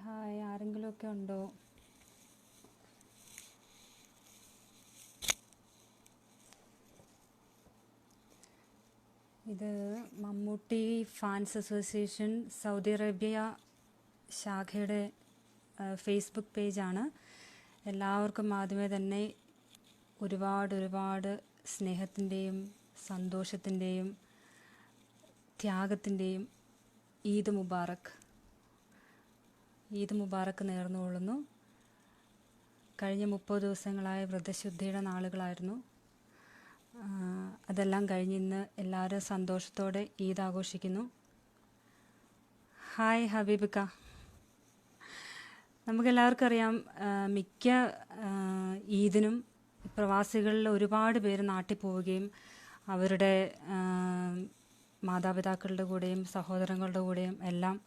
Hi ആരെങ്കിലുമൊക്കെ ഉണ്ടോ? ഇത് Mammootty fans association Saudi Arabia ശാഖയുടെ ഫേസ്ബുക്ക് പേജാണ്. എല്ലാവർക്കും ആദ്യമേ തന്നെ ഒരുപാട് സ്നേഹത്തിൻ്റെയും സന്തോഷത്തിൻ്റെയും ത്യാഗത്തിൻ്റെയും ഈദ് മുബാറക്ക് നേർന്നുകൊള്ളുന്നു. കഴിഞ്ഞ 30 ദിവസങ്ങളായ വ്രതശുദ്ധിയുടെ നാളുകളായിരുന്നു. അതെല്ലാം കഴിഞ്ഞ് ഇന്ന് എല്ലാവരും സന്തോഷത്തോടെ ഈദ് ആഘോഷിക്കുന്നു. ഹായ് ഹബീബിക്ക. നമുക്കെല്ലാവർക്കും അറിയാം, മിക്ക ഈദിനും പ്രവാസികളിൽ ഒരുപാട് പേര് നാട്ടിൽ പോവുകയും അവരുടെ മാതാപിതാക്കളുടെ കൂടെയും സഹോദരങ്ങളുടെ കൂടെയും എല്ലാം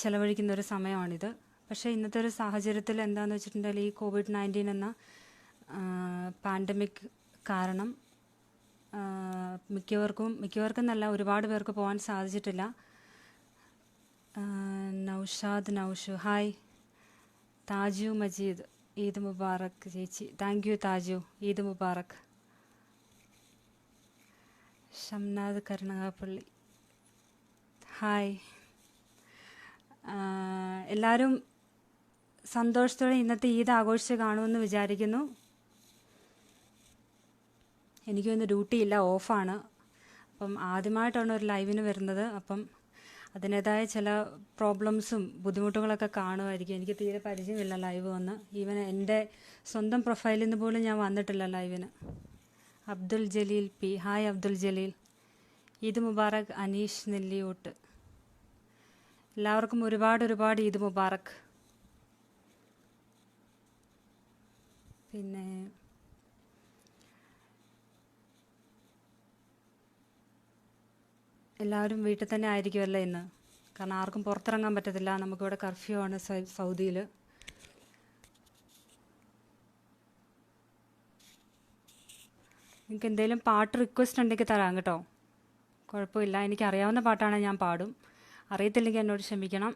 ചിലവഴിക്കുന്ന ഒരു സമയമാണിത്. പക്ഷേ ഇന്നത്തെ ഒരു സാഹചര്യത്തിൽ എന്താണെന്ന് വെച്ചിട്ടുണ്ടെങ്കിൽ ഈ COVID-19 എന്ന പാൻഡമിക് കാരണം മിക്കവർക്കും നല്ല ഒരുപാട് പേർക്ക് പോകാൻ സാധിച്ചിട്ടില്ല. നൗഷു ഹായ്. താജു മജീദ് ഈദ് മുബാറക്ക് ചേച്ചി. Thank you Thaju, Eid Mubarak. Shamnad Karunagappally hi. എല്ലാവരും സന്തോഷത്തോടെ ഇന്നത്തെ ഈദ് ആഘോഷിച്ച് കാണുമെന്ന് വിചാരിക്കുന്നു. എനിക്കൊന്ന് ഡ്യൂട്ടിയില്ല, ഓഫാണ്. അപ്പം ആദ്യമായിട്ടാണ് ഒരു ലൈവിന് വരുന്നത്. അപ്പം അതിൻ്റേതായ ചില പ്രോബ്ലംസും ബുദ്ധിമുട്ടുകളൊക്കെ കാണുമായിരിക്കും. എനിക്ക് തീരെ പരിചയമില്ല ലൈവ് വന്ന്. ഈവൻ എൻ്റെ സ്വന്തം പ്രൊഫൈലിൽ നിന്ന് പോലും ഞാൻ വന്നിട്ടില്ല ലൈവിന്. Abdul Jaleel P hi Abdul Jaleel. ഈദ് മുബാറക് അനീഷ് നെല്ലിയോട്ട്. എല്ലാവർക്കും ഒരുപാട് ഈദ് മുബാറക്. പിന്നെ എല്ലാവരും വീട്ടിൽ തന്നെ ആയിരിക്കുമല്ലേ ഇന്ന്? കാരണം ആർക്കും പുറത്തിറങ്ങാൻ പറ്റത്തില്ല. നമുക്കിവിടെ കർഫ്യൂ ആണ് സൗദിയിൽ. നിങ്ങൾക്ക് എന്തെങ്കിലും പാട്ട് റിക്വസ്റ്റ് ഉണ്ടെങ്കിൽ തരാം കേട്ടോ, കുഴപ്പമില്ല. എനിക്കറിയാവുന്ന പാട്ടാണെങ്കിൽ ഞാൻ പാടും, അറിയത്തില്ലെങ്കിൽ എന്നോട് ക്ഷമിക്കണം.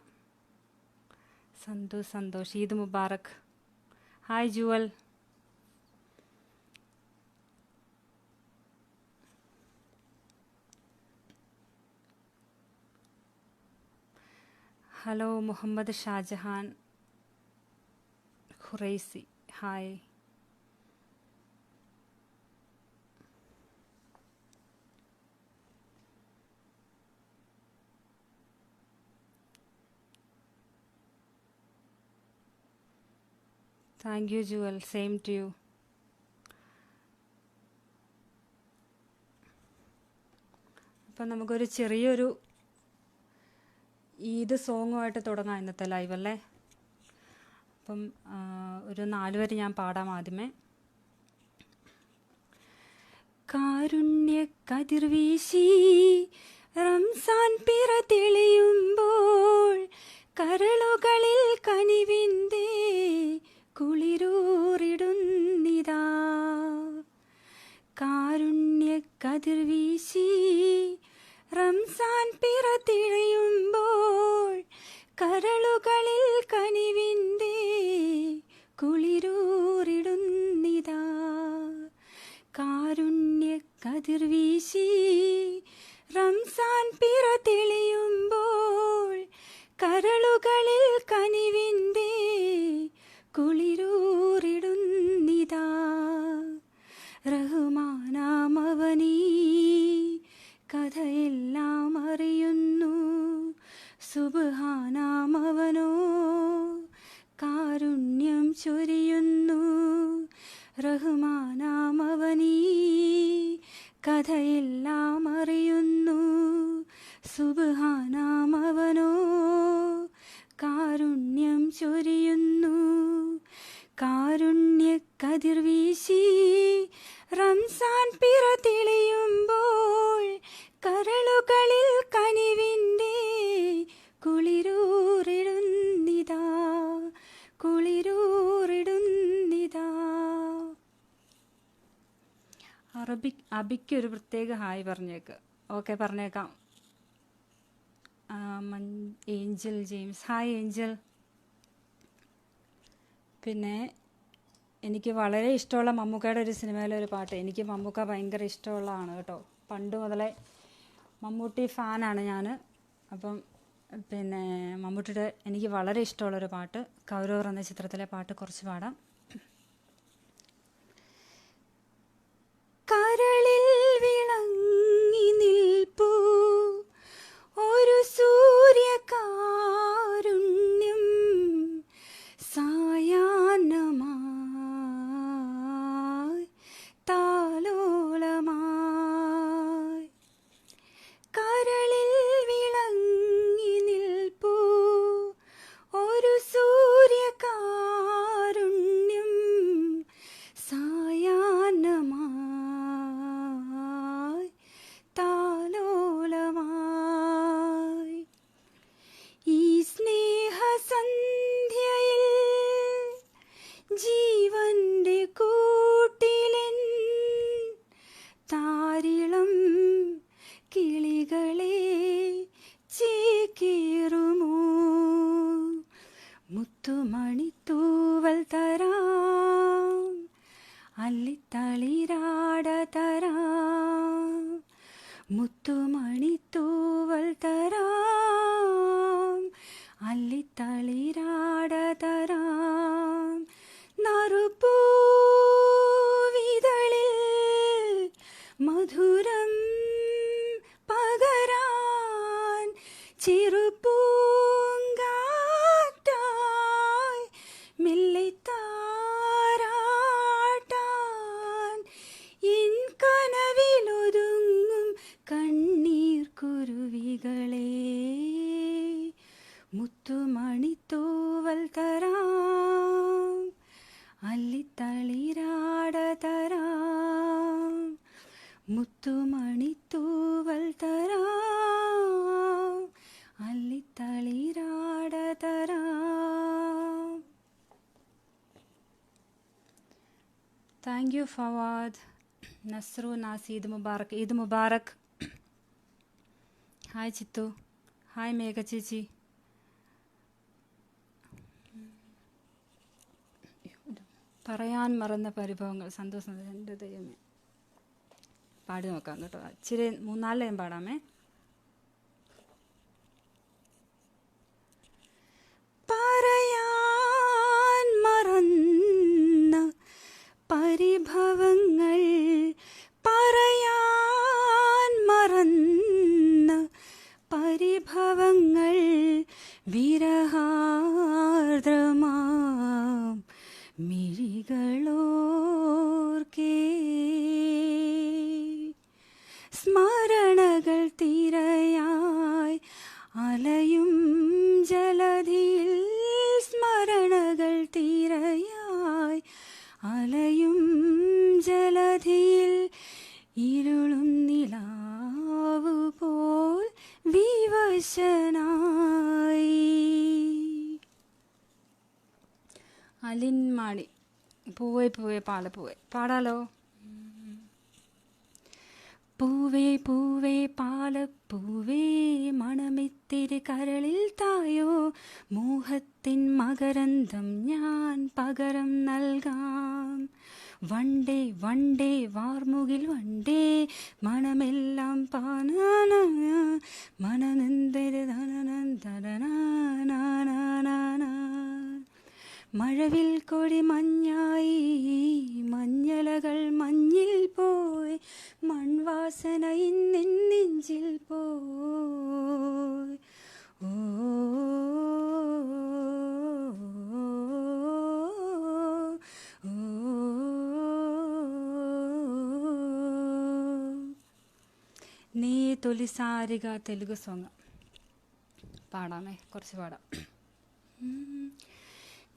Santhosh Eid Mubarak. Hi Jewel. Hello Muhammad Shajahan Khuraisi hi. Thank you Jewel, same to you. അപ്പം നമുക്കൊരു ചെറിയൊരു ഈദ് സോങ്ങുമായിട്ട് തുടങ്ങാം ഇന്നത്തെ ലൈവ് അല്ലേ? അപ്പം ഒരു 4 വരി ഞാൻ പാടാം ആദ്യമേ. കാരുണ്യ കതിർവീശി റംസാൻ പിറ തെളിയുമ്പോൾ കരളുകളിൽ കനിവിൻ്റെ കുളിരൂറിടുന്നിതാ. കാരുണ്യ കതിർവീശി റംസാൻ പിറ തെളിയുമ്പോൾ കരളുകളിൽ കനിവിൻ്റെ കുളിരൂറിടുന്നിതാ. കാരുണ്യ കതിർവീശി റംസാൻ പിറ തെളിയുമ്പോൾ കരളുകളിൽ കനിവിൻ്റെ കുളിരൂറിടുന്നിതാ. റഹ്മാനാമവനീ കഥയെല്ലാം അറിയുന്നു, സുബ്ഹാനാമവനോ കാരുണ്യം ചൊരിയുന്നു. റഹ്മാനാമവനീ കഥയെല്ലാം അറിയുന്നു, സുബ്ഹാനാമവനോ കാരുണ്യം ചൊരിയുന്നു. കാരുണ്യ കതിർവീശി റംസാൻ പിറ തെളിയുമ്പോൾ കരളുകളിൽ കനിവിൻ്റെ കുളിരൂറിടുന്നിതാ. അബിക്ക് ഒരു പ്രത്യേക ഹായ് പറഞ്ഞേക്ക്. ഓക്കെ, പറഞ്ഞേക്കാം. Angel James, hi Angel. പിന്നെ എനിക്ക് വളരെ ഇഷ്ടമുള്ള മമ്മൂക്കയുടെ ഒരു സിനിമയിലെ ഒരു പാട്ട്, എനിക്ക് മമ്മൂക്ക ഭയങ്കര ഇഷ്ടമുള്ളതാണ് കേട്ടോ. പണ്ട് മുതലേ മമ്മൂട്ടി ഫാനാണ് ഞാൻ. അപ്പം പിന്നെ മമ്മൂട്ടിയുടെ എനിക്ക് വളരെ ഇഷ്ടമുള്ളൊരു പാട്ട്, കൗരവർ എന്ന ചിത്രത്തിലെ പാട്ട് കുറച്ച് പാടാം. കരളിൽ വിളങ്ങി നിൽപ്പൂ ഒരു സൂര്യകാരുണ്യം, സായാഹ്നമായി താലോലമായി. കരളിൽ വിളങ്ങി നിൽപ്പൂ ഒരു സൂര്യകാരുണ്യം, സായാഹ്നമായി താലോലമായി. ഈ സ്നേഹസന്ധ്യയിൽ ജീവന്റെ കൂട്ടിലെൻ താരിളം കിളികളെ ചേക്കേറുമോ, മുത്തുമണിത്തൂവൽ തരാം, അല്ലിത്തളിരാട തരാം, മുത്തുമണിത്തൂവൽ തരാം, അല്ലിത്തളിരാട തരാം. നറുപൂവിതളിൽ മധുരം പകരാൻ, ചെറുപൂങ്കാറ്റായി മെല്ലെ താരാട്ടാൻ, എൻ കനവിലൊതുങ്ങും കണ്ണീർ കുരുവികളെ, മുത്തുമണിത്തൂവൽ തരാം, അല്ലിത്തളിരാട തരാം, മുത്തുമണിത്തൂവൽ തരാം, അല്ലിത്തളിരാട തരാം. Thank you Fawad. Nasru Nazi, Eid Mubarak. Eid Mubarak. Hi Chithu, hi Megha ചേച്ചി. പറയാൻ മറന്ന പരിഭവങ്ങൾ. സന്തോഷം. എൻ്റെ ദൈവമേ, പാടി നോക്കാം കേട്ടോ. ഇച്ചിരി 3-4 ലൈൻ പാടാമേ. പറയാൻ മറന്ന പരിഭവങ്ങൾ, പറയാൻ മറന്ന പരിഭവങ്ങൾ, വിരഹാർദ്രമാം മിഴികളോർക്കേ, സ്മരണകൾ തിരയായി അലയും ജലധിയിൽ, സ്മരണകൾ തിരയായി അലയും ജലധിയിൽ, ഇരുളും നിലാവു പോൽ വിവശനായി. അലിൻമാണി, പൂവേ പൂവേ പാലപ്പൂവേ പാടാലോ. പൂവേ പൂവേ പാലപ്പൂവേ മണമിത്തിരി കരളിൽ തായോ, മോഹത്തിൻ മകരന്തം ഞാൻ പകരം നൽകാം. വണ്ടേ വണ്ടേ വാർമുകിൽ വണ്ടേ മണമെല്ലാം പാനാന, മനനന്ദര ധനനന്ദന. മഴവിൽ കൊടി മഞ്ഞായി മഞ്ഞലകൾ മഞ്ഞിൽ പോയി, മൺവാസന ഇന്നെൻ നെഞ്ചിൽ പോയി. ഓ നീ తొలిసారిగా తెలుగు సాంగ్ పాడామే, കുറച്ച് పాడాం.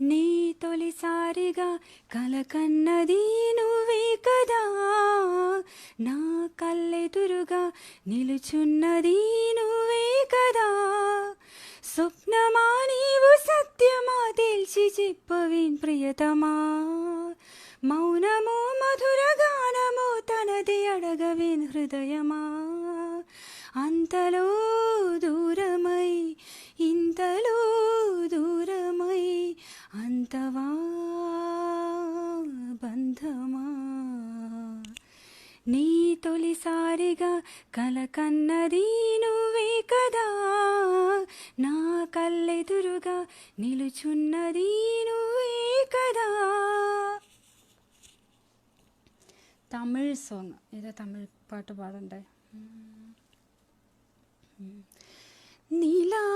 నీ తొలిసారిగా కలకన్నది నువ్వే కదా, నా కళ్ళెదురుగా నిలుచున్నది నువ్వే కదా, స్వప్నమా నీవు సత్యమా తెలిసి చెప్పవేం ప్రియతమా, మౌనమో మధుర గానమో తనది అడగవేన్ హృదయమా, అంతలో దూరమై ఇంతలో దూరమై అంతవా బంధమా నీ తొలిసారిగా కలకన్నది నువ్వే కదా నా కళ్ళెదురుగా నిలుచున్నది నువ్వే కదా. തമിഴ് സോങ് ഇത് തമിഴ് പാട്ട് പാടണ്ടേ. നിലാ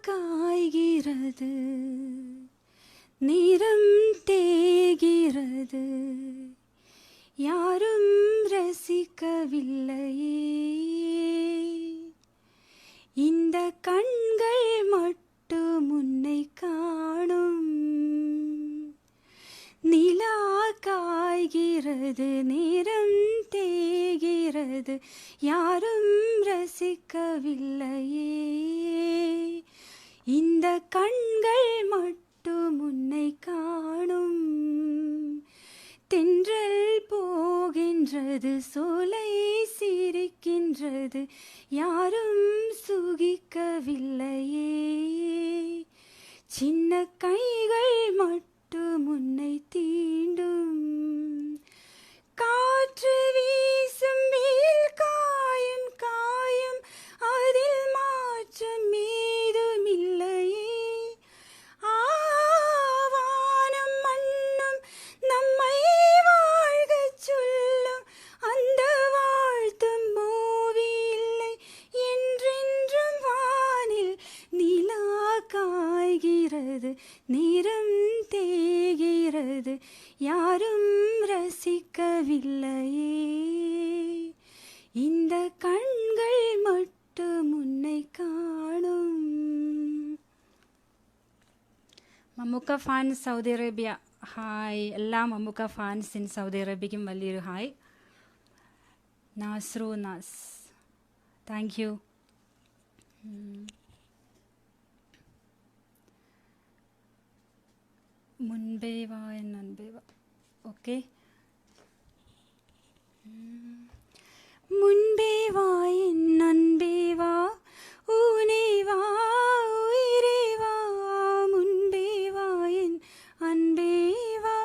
കായ്கிறது നിറം തേகிறது யாரும் ரசிக்கவில்லையே இந்த கண்கள் மட்டும் உன்னை காணும். நிலா காய்கிறது நிறம் தேய்கிறது யாரும் ரசிக்கவில்லையே இந்த கண்கள் மட்டும் உன்னை காணும். தென்றல் போகின்றது சோலை சிரிக்கின்றது யாரும் சுகிக்கவில்லையே சின்ன கைகள் மட்டும் உன்னை தீண்டும். காற்று வீசும் வெயில் காயும் காயும் அதில் மாற்றம் ஏதுமில்லையே ஆவானம் மண்ணும் நம்மை வாழ்கச் சொல்லும் அந்த வாழ்த்தும் மூவி இல்லை என்றென்றும் வானில் நிலா காய்கிறது நிறம் தேய்கிறது யாரும் ரசிக்கவில்லையே இந்த கண்கள் மட்டும் உன்னை കാണും. Mammookka fans Saudi Arabia hi. എല്ലാ മമ്മൂക്ക ഫാൻസ് ഇൻ സൗദി അറേബ്യയ്ക്കും വലിയൊരു hi. Nasru Naz thank you. മുൻപേ വാ എന്നൻപേ വാ ഓക്കെ. മുൻപേ വാ എന്നൻപേ വാ ഊനേ വാ ഉയിരേ വാ മുൻപേ വാ എൻ അൻപേ വാ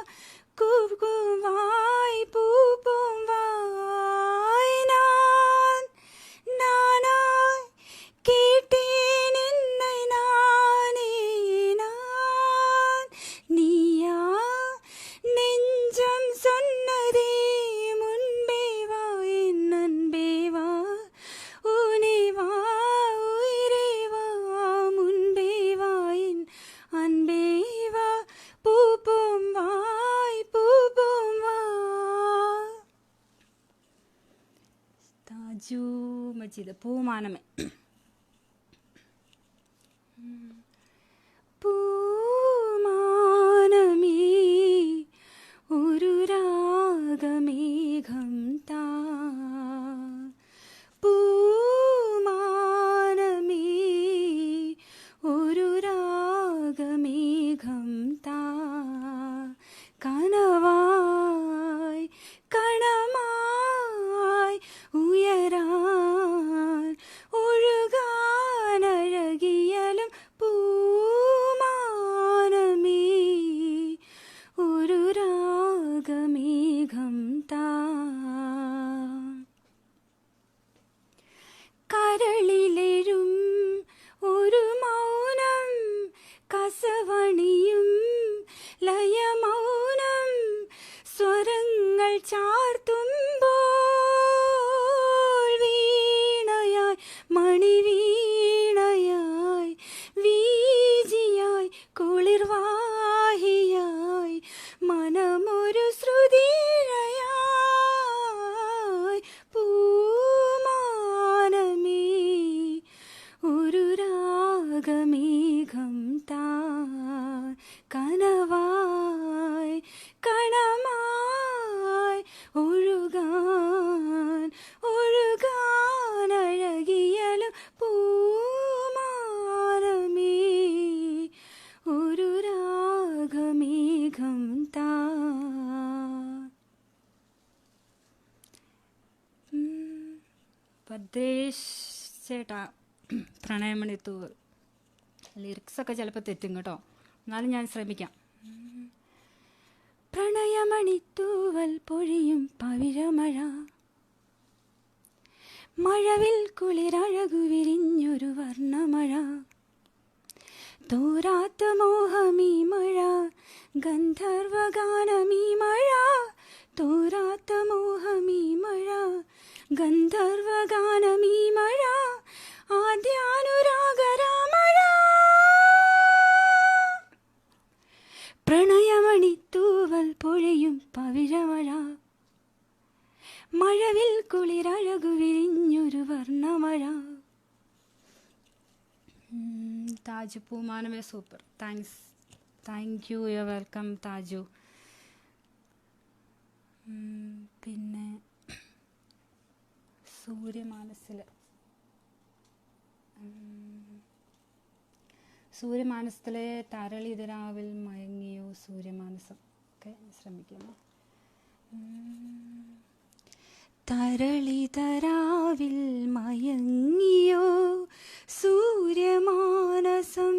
കൂവായ് പൂപ്പും വായ് നാനാய் கேட்டேன் என்னை நானே நான் நீயா நெஞ்சம் சொன்னதே முன்பே வா என் அன்பே வா ஊனே வா உயிரே வா முன்பே வா என் அன்பே வா பூப்போம் வாய் பூப்போம் வா. താജു മജീദ് പൂമാനമേ. പൂമാനമേ ഒരു രാഗമേഘം താ പൂമാനമേ ഒരു രാഗമേഘം താ കനവായി കണമായി ഉയരാൻ ഒഴുകാനഴകിയലും പൂമാനമേ ഒരു രാഗമേഘം താ. കരളിലെഴും ഒരു മൗനം കസവണിയും ലയമൗനം സ്വരങ്ങൾ ചാർത്തുമ്പോൾ വീണയായി മണിവീണയായി വീജിയായി കുളിർവാഹിയായി മനമൊരു ശ്രുതിഴയായി പൂമാനമേ ഒരു രാഗമേഘം താ കനവായി കണമായി ഒഴുകാൻ ഒഴുകാൻ അഴകിയലും പൂമാനമേ ഒരു രാഗമേഘം താ. ഭദ്രേഷ് ചേട്ടാ പ്രണയമണി തൂവൽ. ലിറിക്സൊക്കെ ചിലപ്പോൾ തെറ്റും കേട്ടോ, എന്നാലും ഞാൻ ശ്രമിക്കാം. പ്രണയമണിത്തൂവൽ പൊഴിയും പവിഴമഴ, മഴവിൽ കുളിരഴകു വിരിഞ്ഞൊരു വർണ്ണമഴ, തോരാത്ത മോഹമീ മഴ, ഗന്ധർവഗാനമീ മഴ, തോരാത്ത മോഹമീ മഴ, ഗന്ധർവഗാനമീ മഴ, ആദ്യാനുരാഗരാമഴ. പ്രണയമണിത്തൂവൽ പൊഴിയും പവിഴമഴ, മഴവിൽ കുളിരഴകു വിരിഞ്ഞൊരു വർണ്ണമഴ. Thaju Poomaname super. Thank you, you welcome Thaju. പിന്നെ സൂര്യമാനസത്തിലെ തരളിതരാവിൽ മയങ്ങിയോ സൂര്യമാനസം ഒക്കെ ശ്രമിക്കുന്നു. തരളിതരാവിൽ മയങ്ങിയോ സൂര്യമാനസം,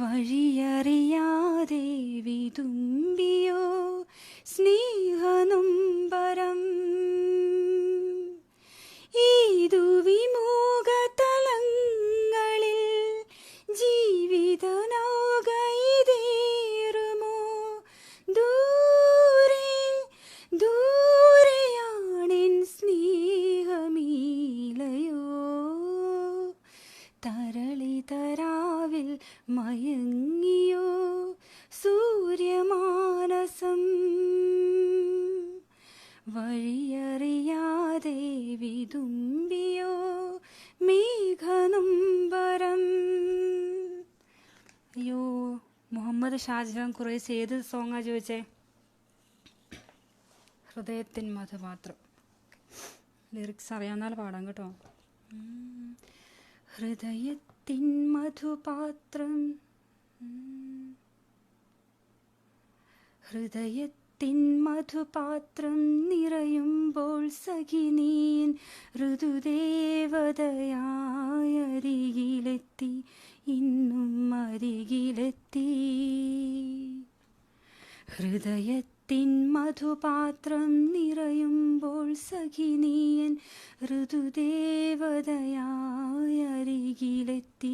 വഴിയറിയാതെ വിതുമ്പിയോ സ്നേഹനൊമ്പരം, ഈതു വിമുഖതലങ്ങളിൽ ജീവിതനൗകയിതേറുമോ, ദൂരെ ദൂരെയാണെൻ സ്നേഹമീലയോ, തരളിതരാവിൽ മയങ്ങിയോ സൂര്യമാനസം, വഴിയറിയാതെ വിതുമ്പിയോ മേഘനൊമ്പരം. അയ്യോ, മുഹമ്മദ് ഷാജഹാൻ ഖുറൈശി ഏത് സോങ്ങാ ചോദിച്ചേ? ഹൃദയത്തിൻ മധുപാത്രം. ലിറിക്സ് അറിയാവുന്നാൽ പാടാം കേട്ടോ. ഹൃദയത്തിൻ മധുപാത്രം, ഹൃദയത്തിൻ മധുപാത്രം നിറയുമ്പോൾ സഖിനീൻ ഋതുദേവതയായ അരികിലെത്തി, ഇന്നും അരികിലെത്തി. ഹൃദയത്തിൻ മധുപാത്രം നിറയുമ്പോൾ സഖിനീൻ ഋതുദേവതയായ അരികിലെത്തി,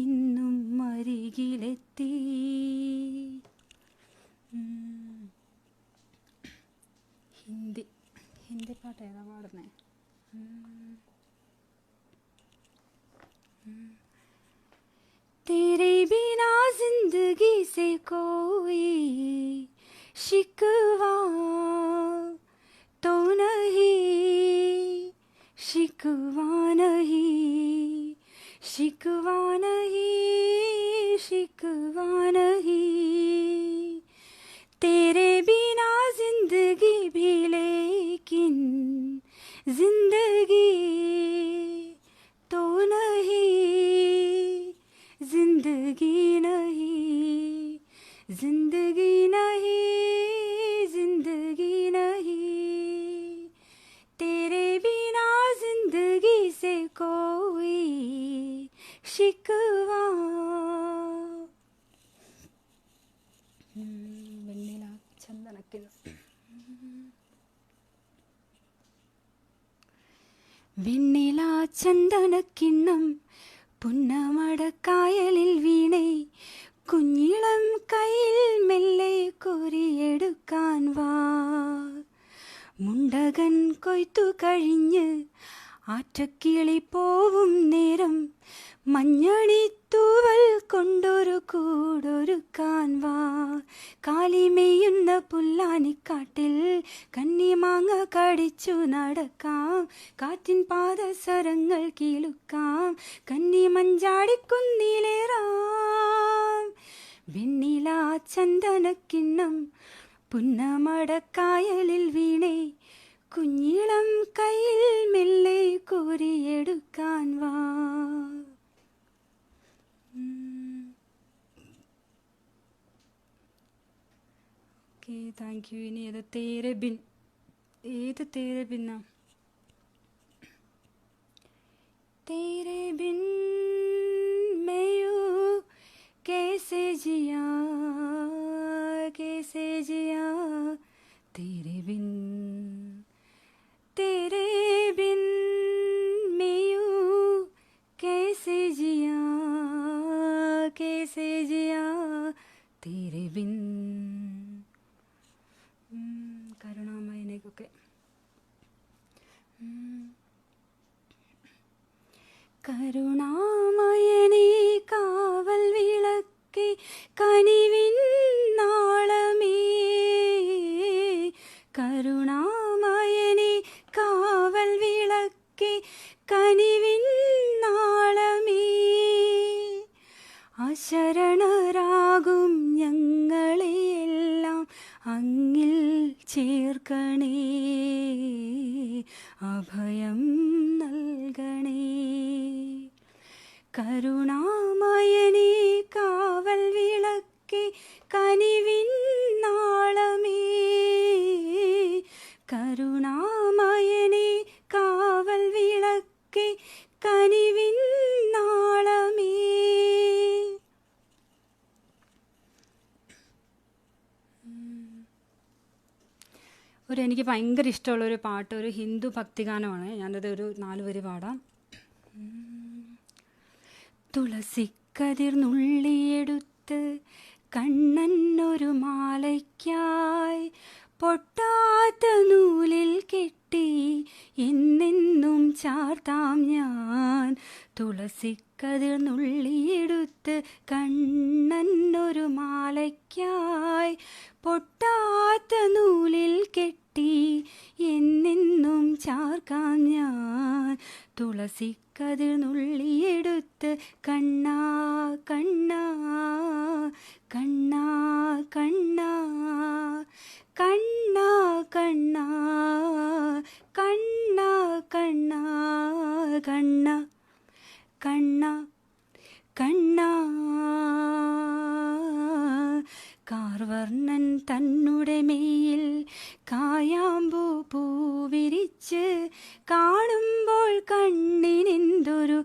ഇന്നും അരികിലെത്തി. ഹിന്ദി പാട്ട് ഏതാ പാടുന്നേ? तेरे बिना जिंदगी से कोई शिकवा तो नहीं, शिकवा नहीं, शिकवा नहीं, शिकवा नहीं। तेरे बिना जिंदगी भी लेकिन जिंदगी तो नहीं, जिंदगी नहीं, जिंदगी नहीं, जिंदगी नहीं। तेरे बिना जिंदगी से कोई शिकवा. വെണ്ണില ചന്ദനക്കിണ്ണം. വെണ്ണില ചന്ദനക്കിണ്ണം പുന്നമടക്കായലിൽ വീണേ, കുഞ്ഞിളം കയ്യിൽ മെല്ലെ കോരിയെടുക്കാൻ വാ. മുണ്ടകൻ കൊയ്ത്തു കഴിഞ്ഞ് ആറ്റക്കിളി പോവും നേരം, മഞ്ഞണിത്തൂവൽ കൊണ്ടൊരു കൂടൊരുക്കാൻ വാ. കാലിമെയ്യുന്ന പുല്ലാനിക്കാട്ടിൽ കന്നിമാങ്ങ കടിച്ചു നടക്കാം, കാറ്റിൻ പാദസരങ്ങൾ കീളുക്കാം, കന്നി മഞ്ചാടിക്കുന്നിലേറാം. വെണ്ണില ചന്ദനക്കിണ്ണം പുന്നമടക്കായലിൽ വീണേ, കുഞ്ഞിളം കയ്യിൽ മെല്ലെ കോരിയെടുക്കാൻ വാ. Okay, thank you. ഇനി ഏത് തേരെ ബിൻ? ഏത് തേരെ ബിന്നാ? तेरे बिन मैं यूं कैसे जिया तेरे बिन मैं यूं कैसे जिया तेरे बिन കരുണാമയനെയൊക്കെ കരുണാമയനേ കാവൽ വിളക്കേ കനിവിൻ നാളമേ കരുണാമയനേ കാവൽ വിളക്കേ കനിവിൻ നാളമേ അശരണരാകും ഞങ്ങളെയെല്ലാം അങ്ങിൽ ചേർക്കണേ അഭയം നൽകണേ കരുണാമയനേ കാവൽ വിളക്കേ കനിവിൻ നാളമേ കരുണാമയനേ കാവൽ വിളക്കേ കനിവിൻ നാളമേ. എനിക്ക് ഭയങ്കര ഇഷ്ടമുള്ളൊരു പാട്ട്, ഒരു ഹിന്ദു ഭക്തിഗാനമാണ്. ഞാനത് ഒരു 4 വരി പാടാം. തുളസിക്കതിർ നുള്ളിയെടുത്ത് കണ്ണനൊരു മാലയ്ക്കായി പൊട്ടാത്ത നൂലിൽ കെട്ടി എന്നെന്നും ചാർത്താം ഞാൻ. തുളസിക്കതിർ നുള്ളിയെടുത്ത് കണ്ണനൊരു മാലയ്ക്കായി പൊട്ടാത്ത നൂലിൽ കെട്ടി എന്നെന്നും ചാർക്കാം ഞാൻ. തുളസിക്കതിർ നുള്ളിയെടുത്ത് കണ്ണാ കണ്ണാ കണ്ണാ കണ്ണാ കണ്ണാ കണ്ണാ കണ്ണാ കണ്ണാ കണ്ണ കണ്ണ കണ്ണാ. കാർവർണ്ണൻ തന്നുടെ മെയ്യിൽ കായാമ്പൂ പൂവിരിച്ച് കാണുമ്പോൾ കണ്ണിനെന്തൊരു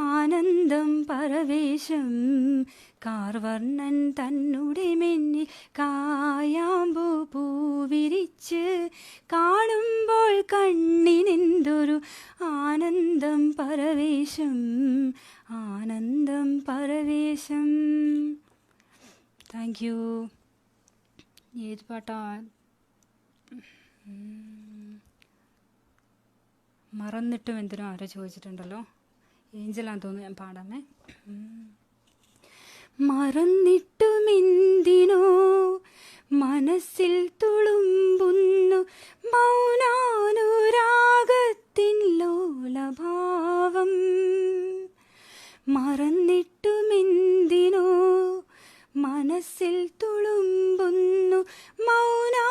ആനന്ദം പരവേശം. കാർവർണ്ണൻ തന്നുടെ മെന്നിൽ കായാമ്പൂ പൂവിരിച്ച് കാണുമ്പോൾ കണ്ണിനെന്തൊരു ആനന്ദം പരവേശം ആനന്ദം പരവേശം. Thank you. ഏത് പാട്ടാ? മറന്നിട്ടും എന്തിനോ ആരോ ചോദിച്ചിട്ടുണ്ടല്ലോ. ഏഞ്ചലാന്ന് തോന്നുന്നു, ഞാൻ പാടാമേ. മറന്നിട്ടുമെന്തിനോ മനസ്സിൽ തുളുമ്പുന്നു മൗനാനുരാഗത്തിൻ ലോലഭാവം. മറന്നിട്ടുമെന്തിനോ മനസ്സിൽ തുളുമ്പുന്നു മൗനാനുരാഗത്തിൻ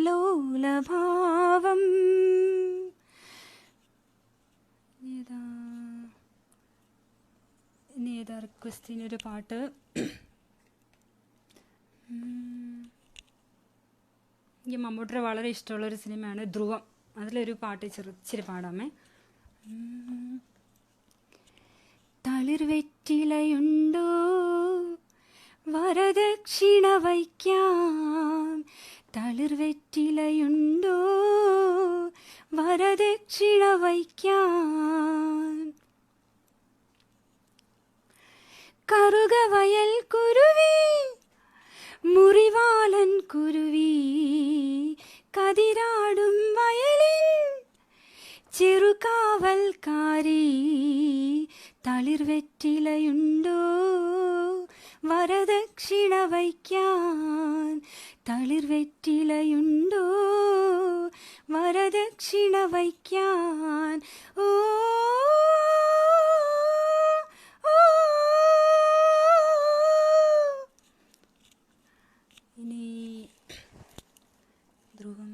ലോലഭാവം. ഏതാ റിക്വസ്റ്റിനൊരു പാട്ട്? എനിക്ക് മമ്മൂട്ടിയുടെ വളരെ ഇഷ്ടമുള്ളൊരു സിനിമയാണ് ധ്രുവം. അതിലൊരു പാട്ട് ഇച്ചിരി പാടാമേ. തളിർവെറ്റിലയുണ്ടോ വരദക്ഷിണ വയ്ക്കാം. തളിർവെറ്റിലയുണ്ടോ വരദക്ഷിണ വയ്ക്കാം. കറുകവയൽ കുരുവി മുറിവാലൻ കുരുവി കതിരാടും വയലിൽ ചെറുകാവൽക്കാരി. തളിർവെറ്റിലയുണ്ടോ വരദക്ഷിണ വയ്ക്കാൻ. തളിർവെറ്റിലയുണ്ടോ വരദക്ഷിണ വയ്ക്കാൻ. ഓ ഇനി ധ്രുവം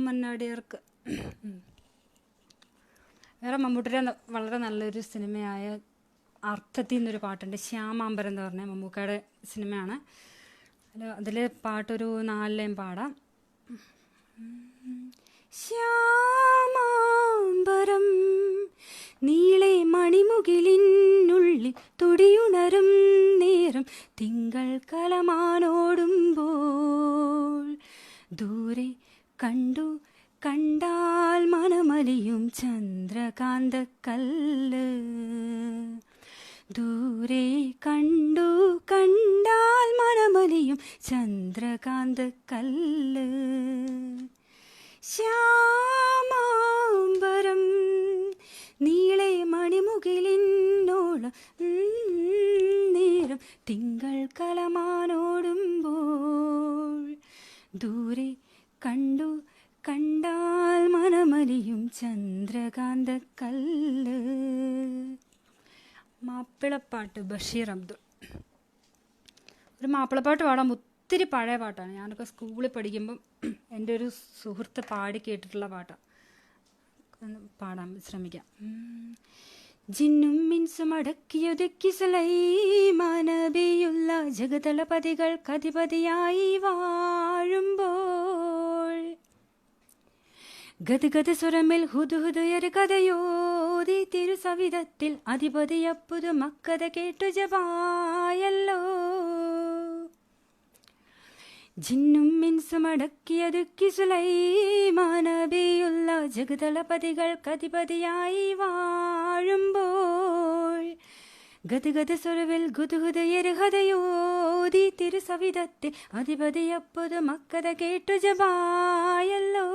മന്നാടിയർക്ക് വേറെ മമ്മൂട്ടിയുടെ വളരെ നല്ലൊരു സിനിമയായ അർത്ഥത്തിൽ നിന്നൊരു പാട്ടുണ്ട്, ശ്യാമാംബരം എന്ന് പറഞ്ഞ മമ്മൂക്കയുടെ സിനിമയാണ്. അതിൽ പാട്ടൊരു 4 ലൈൻ പാടാം. ശ്യാമാംബരം നീളെ മണിമുകിലിനുള്ളിൽ തുടിയുണരും നേരം തിങ്കൾ കലമാനോടുമ്പോൾ ദൂരെ കണ്ടു കണ്ടാൽ മനമലിയും ചന്ദ്രകാന്തക്കല്ല്. ദൂരെ കണ്ടു കണ്ടാൽ മനമലിയും ചന്ദ്രകാന്തക്കല്ല്. ശ്യാമാംബരം നീളെ മണിമുകിലിനോളം നേരം തിങ്കൾ കലമാനോടുമ്പോൾ ദൂരെ കണ്ടു കണ്ടാൽ മനമലിയും ചന്ദ്രകാന്തക്കല്ല്. മാപ്പിളപ്പാട്ട് ബഷീർ അബ്ദുൾ. ഒരു മാപ്പിളപ്പാട്ട് പാടാൻ ഒത്തിരി പഴയ പാട്ടാണ്. ഞാനൊക്കെ സ്കൂളിൽ പഠിക്കുമ്പം എൻ്റെ ഒരു സുഹൃത്ത് പാടി കേട്ടിട്ടുള്ള പാട്ടാണ്. പാടാൻ ശ്രമിക്കാം. ജിന്നും മിൻസും അടക്കിയൊതുക്കി സുലൈമാനബിയുള്ള ജഗതലപതികൾ കധിപതിയായി വാഴുമ്പോൾ ഗദ്ഗദ സ്വരമിൽ ഹുദുഹുദുയൊരു കഥയോതി തിരുസവിധത്തിൽ അധിപതിയപ്പുതു മക്കഥ കേട്ടു ജപായല്ലോ. ജിന്നും മിൻസും അടക്കിയതുക്കി സുലൈമാനബിയുള്ള ജഗതലപതികൾ കധിപതിയായി വാഴുമ്പോൾ ഗദ്ഗദ സ്വരവിൽ ഗുദുഹുദയൊരു കഥയോതി തിരുസവിധത്തിൽ അധിപതിയപ്പുതു മക്കഥ കേട്ടു ജപായല്ലോ.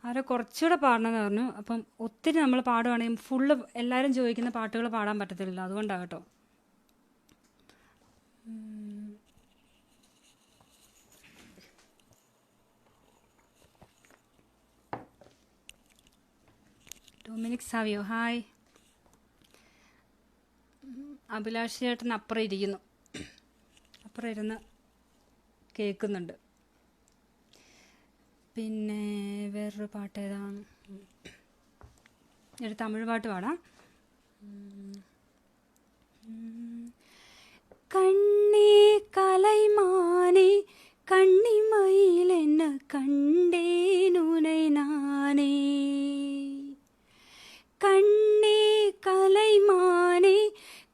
ആരോ കുറച്ചുകൂടെ പാടണമെന്ന് പറഞ്ഞു. അപ്പം ഒത്തിരി നമ്മൾ പാടുകയാണെങ്കിൽ ഫുള്ള് എല്ലാവരും ചോദിക്കുന്ന പാട്ടുകൾ പാടാൻ പറ്റത്തില്ല. അതുകൊണ്ടാണ് കേട്ടോ. Dominic Savio hi. അഭിലാഷ് ചേട്ടൻ അപ്പുറം ഇരിക്കുന്നു. അപ്പുറം ഇരുന്ന് കേൾക്കുന്നുണ്ട്. പിന്നെ വേറൊരു പാട്ട് ഏതാണ്? ഒരു തമിഴ് പാട്ട് പാടാം. കണ്ണേ കലൈമാനേ കണ്ണിമയിലെന്ന കണ്ടേനുனை നാനേ. കണ്ണേ കലൈമാനേ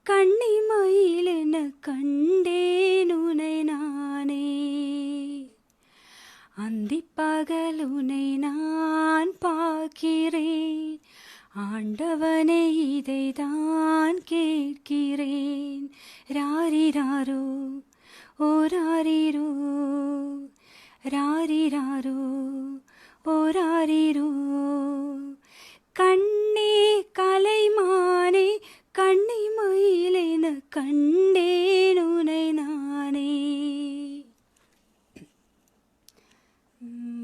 കണ്ണിമയിലെന്ന കണ്ടേനുனை നാനേ. அந்திப்பகலுனை நான் பார்க்கிறேன் ஆண்டவனை இதைதான் கேட்கிறேன். ராரிராரோ ஓராரிரோ ராரிராரோ ஓராரிரோ. கண்ணே கலைமானே கண்ணிமயிலென கண்டேனுனை நானே.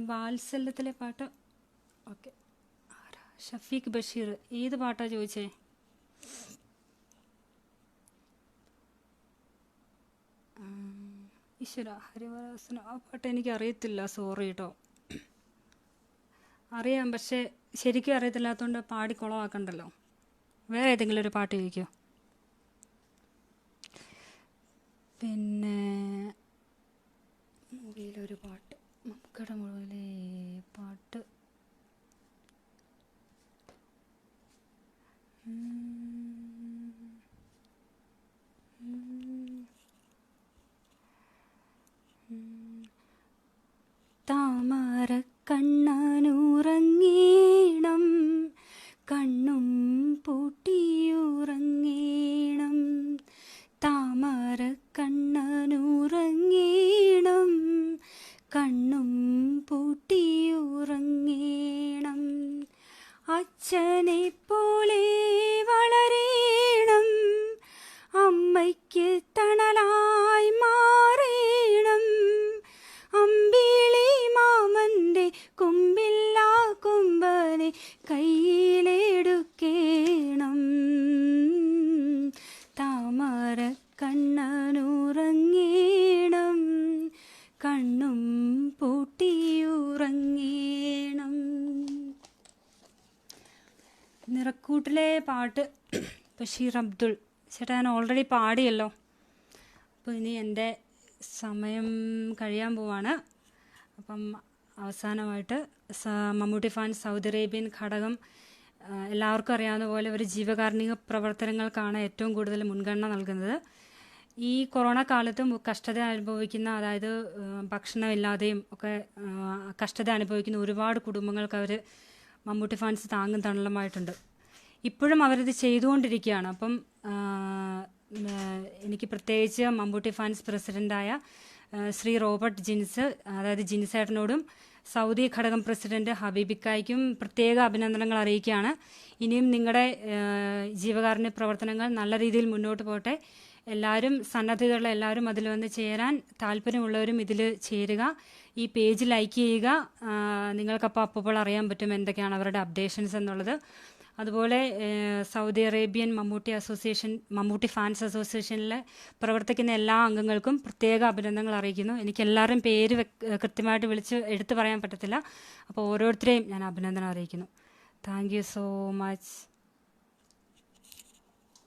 വാത്സല്യത്തിലെ പാട്ട്. ഓക്കെ. ഷഫീഖ് ബഷീർ ഏത് പാട്ടാണ് ചോദിച്ചേ? ഈശ്വര ഹരിവരാസന. ആ പാട്ട് എനിക്ക് അറിയത്തില്ല, സോറി കേട്ടോ. അറിയാം, പക്ഷേ ശരിക്കും അറിയത്തില്ലാത്തതുകൊണ്ട് പാടി കുളമാക്കണ്ടല്ലോ. വേറെ ഏതെങ്കിലും ഒരു പാട്ട് ചോദിക്കോ? പിന്നെ മൂവിയിലൊരു പാട്ട്, മമ്മൂക്കയുടെ മുഴുവലെ പാട്ട്. താമര കണ്ണനുറങ്ങീണം കണ്ണും പൂട്ടിയുറങ്ങീണം. താമര കണ്ണനുറങ്ങീണം കണ്ണും പൂട്ടിയുറങ്ങീണം. അച്ഛനെ പോലെ വളരേണം അമ്മയ്ക്ക് തണലായി മാറേണം. അമ്പിളി മാമന്റെ കുമ്പില്ലാ കൊമ്പനെ കയ്യിലെടുക്കേണം. താമര കണ്ണനുറങ്ങീണം കണ്ണും പൂട്ടിയുറങ്ങീണം. നിറക്കൂട്ടിലെ പാട്ട് ബഷീർ അബ്ദുൾ ചേട്ടാ ഞാൻ ഓൾറെഡി പാടിയല്ലോ. അപ്പോൾ ഇനി എൻ്റെ സമയം കഴിയാൻ പോവാണ്. അപ്പം അവസാനമായിട്ട് മമ്മൂട്ടി ഫാൻസ് സൗദി അറേബ്യൻ ഘടകം എല്ലാവർക്കും അറിയാവുന്ന പോലെ ഒരു ജീവകാരുണ്യ പ്രവർത്തനങ്ങൾക്കാണ് ഏറ്റവും കൂടുതൽ മുൻഗണന നൽകുന്നത്. ഈ കൊറോണ കാലത്തും കഷ്ടത അനുഭവിക്കുന്ന, അതായത് ഭക്ഷണമില്ലാതെയും ഒക്കെ കഷ്ടത അനുഭവിക്കുന്ന ഒരുപാട് കുടുംബങ്ങൾക്ക് അവർ മമ്മൂട്ടി ഫാൻസ് താങ്ങും തണലുമായിട്ടുണ്ട്. ഇപ്പോഴും അവരത് ചെയ്തുകൊണ്ടിരിക്കുകയാണ്. അപ്പം എനിക്ക് പ്രത്യേകിച്ച് മമ്മൂട്ടി ഫാൻസ് പ്രസിഡൻ്റായ ശ്രീ റോബർട്ട് ജിൻസ്, അതായത് ജിൻസേട്ടനോടും സൗദി ഘടകം പ്രസിഡന്റ് ഹബീബിക്കായ്ക്കും പ്രത്യേക അഭിനന്ദനങ്ങൾ അറിയിക്കുകയാണ്. ഇനിയും നിങ്ങളുടെ ജീവകാരുണ്യ പ്രവർത്തനങ്ങൾ നല്ല രീതിയിൽ മുന്നോട്ട് പോട്ടെ. എല്ലാവരും, സന്നദ്ധതയുള്ള എല്ലാവരും അതിൽ വന്ന് ചേരാൻ താല്പര്യമുള്ളവരും ഇതിൽ ചേരുക. ഈ പേജ് ലൈക്ക് ചെയ്യുക. നിങ്ങൾക്കപ്പോൾ അപ്പോൾ അറിയാൻ പറ്റും എന്തൊക്കെയാണ് അവരുടെ അപ്ഡേഷൻസ് എന്നുള്ളത്. അതുപോലെ സൗദി അറേബ്യൻ മമ്മൂട്ടി ഫാൻസ് അസോസിയേഷനിലെ പ്രവർത്തിക്കുന്ന എല്ലാ അംഗങ്ങൾക്കും പ്രത്യേക അഭിനന്ദനങ്ങൾ അറിയിക്കുന്നു. എനിക്ക് എല്ലാവരും പേര് കൃത്യമായിട്ട് വിളിച്ച് എടുത്തു പറയാൻ പറ്റത്തില്ല. അപ്പോൾ ഓരോരുത്തരെയും ഞാൻ അഭിനന്ദനം അറിയിക്കുന്നു. Thank you so much.